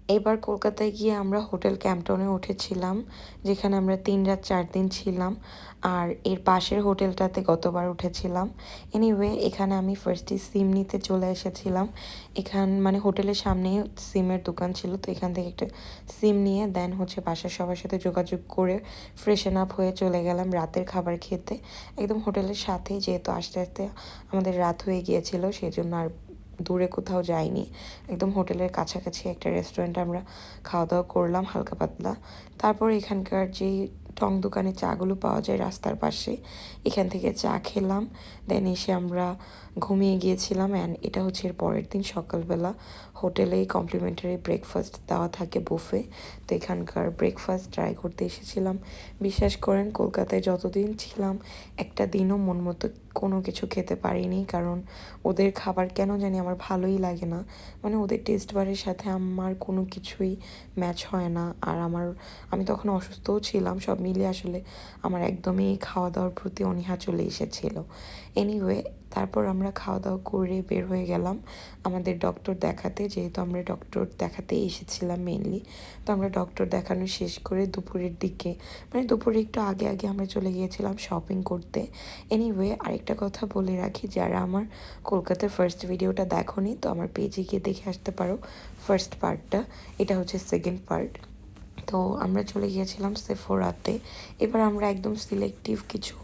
এবার কলকাতায় গিয়ে আমরা হোটেল ক্যাম্পটনে উঠেছিলাম, যেখানে আমরা ৩ রাত ৪ দিন ছিলাম। আর এর পাশের হোটেলটাতে গতবার উঠেছিলাম। এনিওয়ে এখানে আমি ফার্স্টে সিম নিতে চলে এসেছিলাম। মানে হোটেলের সামনেই সিমের দোকান ছিল, তো এখান থেকে একটা সিম নিয়ে দেন বাসার সবার সাথে যোগাযোগ করে ফ্রেশন আপ হয়ে চলে গেলাম রাতের খাবার খেতে। একদম হোটেলের সাথেই, যেহেতু আস্তে আস্তে আমাদের রাত হয়ে গিয়েছিল সেজন্য আর দূরে কোথাও যাইনি। একদম হোটেলের কাছাকাছি একটা রেস্টুরেন্টে আমরা খাওয়া দাওয়া করলাম হালকা পাতলা। তারপর এখানকার যেই টং দোকানে চাগুলো পাওয়া যায় রাস্তার পাশে, এখান থেকে চা খেলাম। দেন এসে আমরা ঘুমিয়ে গিয়েছিলাম। অ্যান্ড এটা এর পরের দিন সকালবেলা হোটেলেই কমপ্লিমেন্টারি ব্রেকফাস্ট দেওয়া থাকে, বুফে। তো এখানকার ব্রেকফাস্ট ট্রাই করতে এসেছিলাম। বিশ্বাস করেন কলকাতায় যতদিন ছিলাম একটা দিনও মন মতো কোনো কিছু খেতে পারিনি, কারণ ওদের খাবার কেন জানি আমার ভালোই লাগে না। মানে ওদের টেস্ট বারের সাথে আমার কোনো কিছুই ম্যাচ হয় না। আর আমি তখন অসুস্থও ছিলাম, সব মিলিয়ে আসলে আমার একদমই খাওয়া দাওয়ার প্রতি অনীহা চলে এসেছিলো। এনিওয়ে তারপর আমরা খাওয়া দাওয়া করে বের হয়ে গেলাম আমাদের ডক্টর দেখাতে, যেহেতু আমরা ডক্টর দেখাতেই এসেছিলাম মেনলি। তো আমরা ডক্টর দেখানো শেষ করে দুপুরের দিকে, মানে দুপুরে একটু আগে আগে আমরা চলে গিয়েছিলাম শপিং করতে। এনিওয়ে আরেকটা কথা বলে রাখি, যারা আমার কলকাতার ফার্স্ট ভিডিওটা দেখোনি তো আমার পেজে গিয়ে দেখে আসতে পারো ফার্স্ট পার্টটা। এটা সেকেন্ড পার্ট। তো আমরা চলে গিয়েছিলাম সেফোরাতে। এবার আমরা একদম সিলেক্টিভ কিছু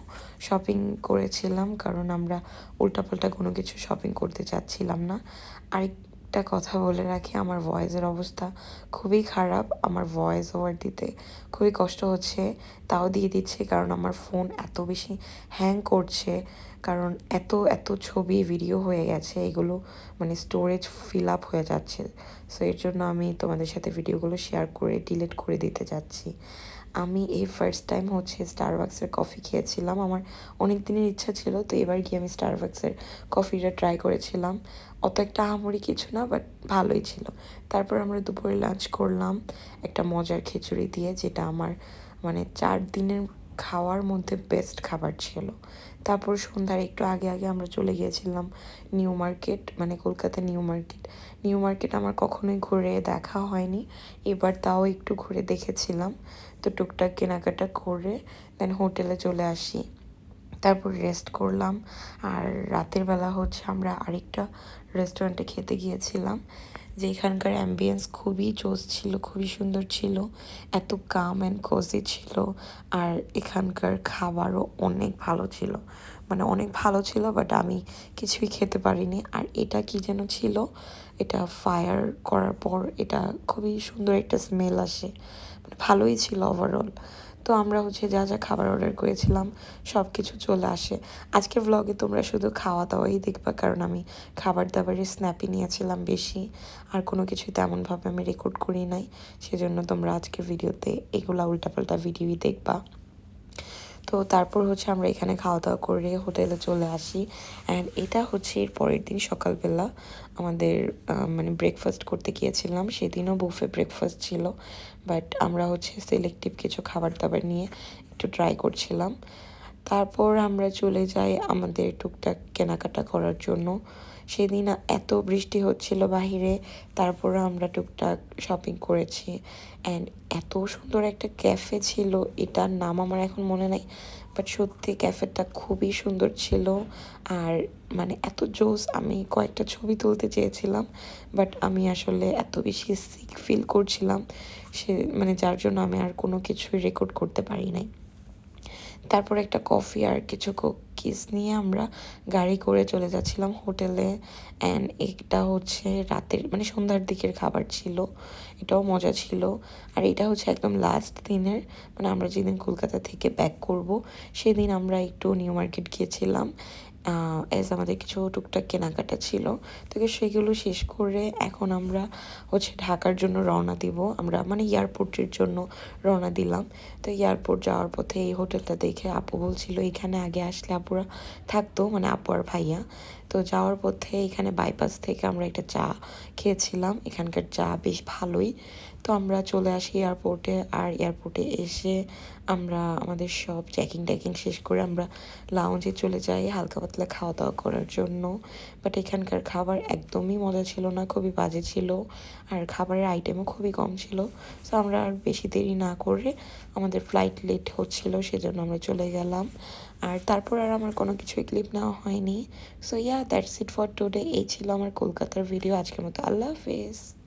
শপিং করেছিলাম, কারণ আমরা উল্টাপাল্টা কোনো কিছু শপিং করতে চাচ্ছিলাম না। আরেকটা কথা বলে রাখি, আমার ভয়েসের অবস্থা খুবই খারাপ। আমার ভয়েস ওভার দিতে খুবই কষ্ট হচ্ছে, তাও দিয়ে দিচ্ছি কারণ আমার ফোন এত বেশি হ্যাং করছে। কারণ এত এত ছবি ভিডিও হয়ে গেছে, এগুলো মানে স্টোরেজ ফিল আপ হয়ে যাচ্ছে। সো এর জন্য আমি তোমাদের সাথে ভিডিওগুলো শেয়ার করে ডিলিট করে দিতে যাচ্ছি। আমি এই ফার্স্ট টাইম স্টারবাক্সের কফি খেয়েছিলাম। আমার অনেক দিনের ইচ্ছা ছিল, তো এবার গিয়ে আমি স্টারবাক্সের কফিটা ট্রাই করেছিলাম। অত একটা আহামরি কিছু না, বাট ভালোই ছিল। তারপর আমরা দুপুরে লাঞ্চ করলাম একটা মজার খিচুড়ি দিয়ে, যেটা আমার মানে 4 দিনের খাওয়ার মধ্যে বেস্ট খাবার ছিল। তারপর সন্ধ্যার একটু আগে আগে আমরা চলে গিয়েছিলাম নিউ মার্কেট, মানে Kolkata new market. New market আমার কখনোই ঘুরে দেখা হয়নি, এবার তাও একটু ঘুরে দেখেছিলাম। তো টুকটাক কেনাকাটা করে দেন হোটেলে চলে আসি। তারপর রেস্ট করলাম। আর রাতের বেলা আমরা আরেকটা রেস্টুরেন্টে খেতে গিয়েছিলাম, যে এখানকার অ্যাম্বিয়েন্স খুবই জোস ছিল, খুবই সুন্দর ছিল, এত কাম অ্যান্ড কোজি ছিল। আর এখানকার খাবারও অনেক ভালো ছিল, মানে অনেক ভালো ছিল, বাট আমি কিছুই খেতে পারিনি। আর এটা কি যেন ছিল, এটা ফায়ার করার পর এটা খুবই সুন্দর একটা স্মেল আসে, মানে ভালোই ছিল ওভারঅল। তো আমরা যা যা খাবার অর্ডার করেছিলাম সব কিছু চলে আসে। আজকের ভ্লগে তোমরা শুধু খাওয়া দাওয়াই দেখবা, কারণ আমি খাবার দাবারের স্ন্যাপই নিয়েছিলাম বেশি, আর কোনো কিছুই তেমনভাবে আমি রেকর্ড করি নাই। সেজন্য তোমরা আজকের ভিডিওতে এগুলা উল্টাপাল্টা ভিডিওই দেখবা। তো তারপর আমরা এখানে খাওয়া দাওয়া করে হোটেলে চলে আসি। অ্যান্ড এটা এর পরের দিন সকালবেলা আমাদের মানে ব্রেকফাস্ট করতে গিয়েছিলাম। সেদিনও বুফে ব্রেকফাস্ট ছিল, বাট আমরা সিলেক্টিভ কিছু খাবার দাবার নিয়ে একটু ট্রাই করছিলাম। তারপর আমরা চলে যাই আমাদের টুকটাক কেনাকাটা করার জন্য। সেদিন এত বৃষ্টি হচ্ছিল বাহিরে, তারপর আমরা টুকটাক শপিং করেছি। অ্যান্ড এত সুন্দর একটা ক্যাফে ছিল, এটার নাম আমার এখন মনে নাই, বাট সত্যি ক্যাফেটা খুবই সুন্দর ছিল। আর মানে এত জোস, আমি কয়েকটা ছবি তুলতে চেয়েছিলাম, বাট আমি আসলে এত বেশি সিক ফিল করছিলাম মানে যার জন্য আমি আর কোনো কিছুই রেকর্ড করতে পারি নাই। তারপর একটা কফি আর কিছু কুকিজ নিয়ে আমরা গাড়ি করে চলে যাচ্ছিলাম হোটেলে। অ্যান্ড এটা রাতের মানে সন্ধ্যার দিকের খাবার ছিল, এটাও মজা ছিল। আর এটা একদম লাস্ট দিনের, মানে আমরা যেদিন কলকাতা থেকে ব্যাক করব সেদিন আমরা একটু নিউ মার্কেট গিয়েছিলাম। আমাদের কিছু টুকটাক কেনাকাটা ছিল, তো সেগুলো শেষ করে এখন আমরা ঢাকার জন্য রওনা দিব। আমরা মানে এয়ারপোর্টের জন্য রওনা দিলাম। তো এয়ারপোর্ট যাওয়ার পথে এই হোটেলটা দেখে আপু বলছিল এখানে আগে আসলে আপুরা থাকতো, মানে আপু আর ভাইয়া। তো যাওয়ার পথে এখানে বাইপাস থেকে আমরা একটা চা খেয়েছিলাম। এখানকার চা বেশ ভালোই। তো আমরা চলে আসি এয়ারপোর্টে, আর এয়ারপোর্টে এসে আমরা আমাদের সব চেকিং শেষ করে আমরা লাউঞ্জে চলে যাই হালকা পাতলা খাওয়া দাওয়া করার জন্য। বাট এখানকার খাবার একদমই মজা ছিল না, খুবই বাজে ছিল, আর খাবারের আইটেমও খুবই কম ছিল। সো আমরা আর বেশি দেরি না করে, আমাদের ফ্লাইট লেট হচ্ছিল সেজন্য আমরা চলে গেলাম। আর তারপর আর আমার কোনো কিছুই ক্লিপ নেওয়া হয়নি। So that's it for today. এই ছিল আমার কলকাতার ভিডিও আজকের মতো। আল্লাহ হাফেজ।